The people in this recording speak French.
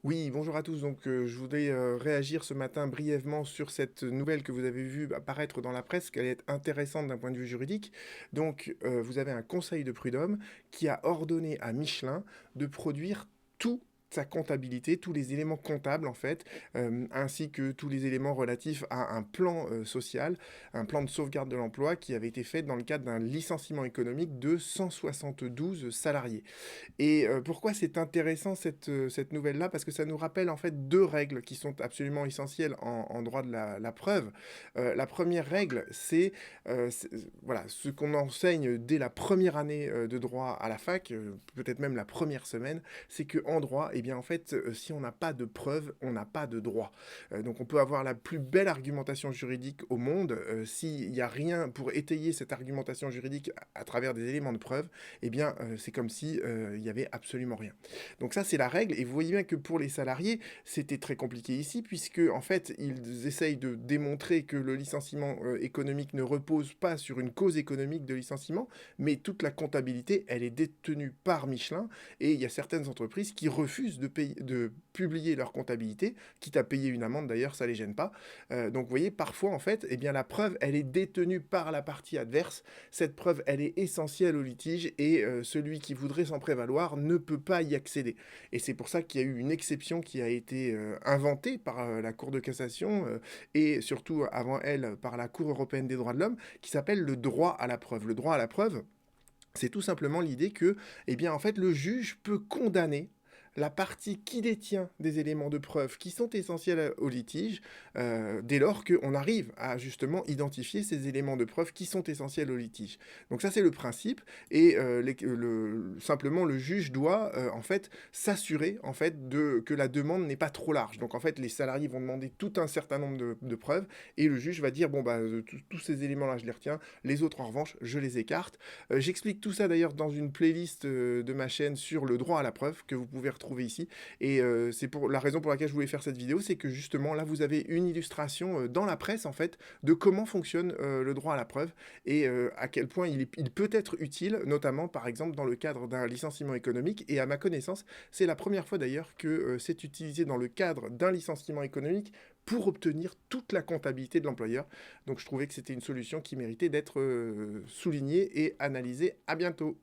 Oui, bonjour à tous. Je voudrais réagir ce matin brièvement sur cette nouvelle que vous avez vue apparaître dans la presse, qu'elle est intéressante d'un point de vue juridique. Vous avez un conseil de prud'homme qui a ordonné à Michelin de produire toute sa comptabilité, tous les éléments comptables en fait, ainsi que tous les éléments relatifs à un plan social, un plan de sauvegarde de l'emploi qui avait été fait dans le cadre d'un licenciement économique de 172 salariés. Pourquoi c'est intéressant cette nouvelle-là? Parce que ça nous rappelle en fait 2 règles qui sont absolument essentielles en droit de la preuve. La première règle, voilà, ce qu'on enseigne dès la première année, de droit à la fac, peut-être même la première semaine, c'est qu'en droit, eh bien, en fait, si on n'a pas de preuves, on n'a pas de droit. Donc on peut avoir la plus belle argumentation juridique au monde, s'il y a rien pour étayer cette argumentation juridique à travers des éléments de preuve, eh bien, c'est comme si il y avait absolument rien. Donc ça, c'est la règle. Et vous voyez bien que pour les salariés, c'était très compliqué ici, puisque en fait, ils essayent de démontrer que le licenciement économique ne repose pas sur une cause économique de licenciement, mais toute la comptabilité, elle est détenue par Michelin. Et il y a certaines entreprises qui refusent de publier leur comptabilité, quitte à payer une amende d'ailleurs, ça les gêne pas. Donc vous voyez, parfois en fait, eh bien, la preuve, elle est détenue par la partie adverse. Cette preuve, elle est essentielle au litige et celui qui voudrait s'en prévaloir ne peut pas y accéder. Et c'est pour ça qu'il y a eu une exception qui a été inventée par la Cour de cassation et surtout avant elle par la Cour européenne des droits de l'homme qui s'appelle le droit à la preuve. Le droit à la preuve, c'est tout simplement l'idée que, eh bien, en fait, le juge peut condamner la partie qui détient des éléments de preuve qui sont essentiels au litige, dès lors qu'on arrive à justement identifier ces éléments de preuve qui sont essentiels au litige. Donc ça c'est le principe, et simplement le juge doit en fait s'assurer en fait que la demande n'est pas trop large. Donc en fait les salariés vont demander tout un certain nombre de preuves, et le juge va dire bon bah tous ces éléments là je les retiens, les autres en revanche je les écarte. J'explique tout ça d'ailleurs dans une playlist de ma chaîne sur le droit à la preuve que vous pouvez retrouver ici. C'est pour la raison pour laquelle je voulais faire cette vidéo, c'est que justement là vous avez une illustration dans la presse en fait de comment fonctionne le droit à la preuve et à quel point il peut être utile, notamment par exemple dans le cadre d'un licenciement économique. Et à ma connaissance, c'est la première fois d'ailleurs que c'est utilisé dans le cadre d'un licenciement économique pour obtenir toute la comptabilité de l'employeur. Donc je trouvais que c'était une solution qui méritait d'être soulignée et analysée. À bientôt.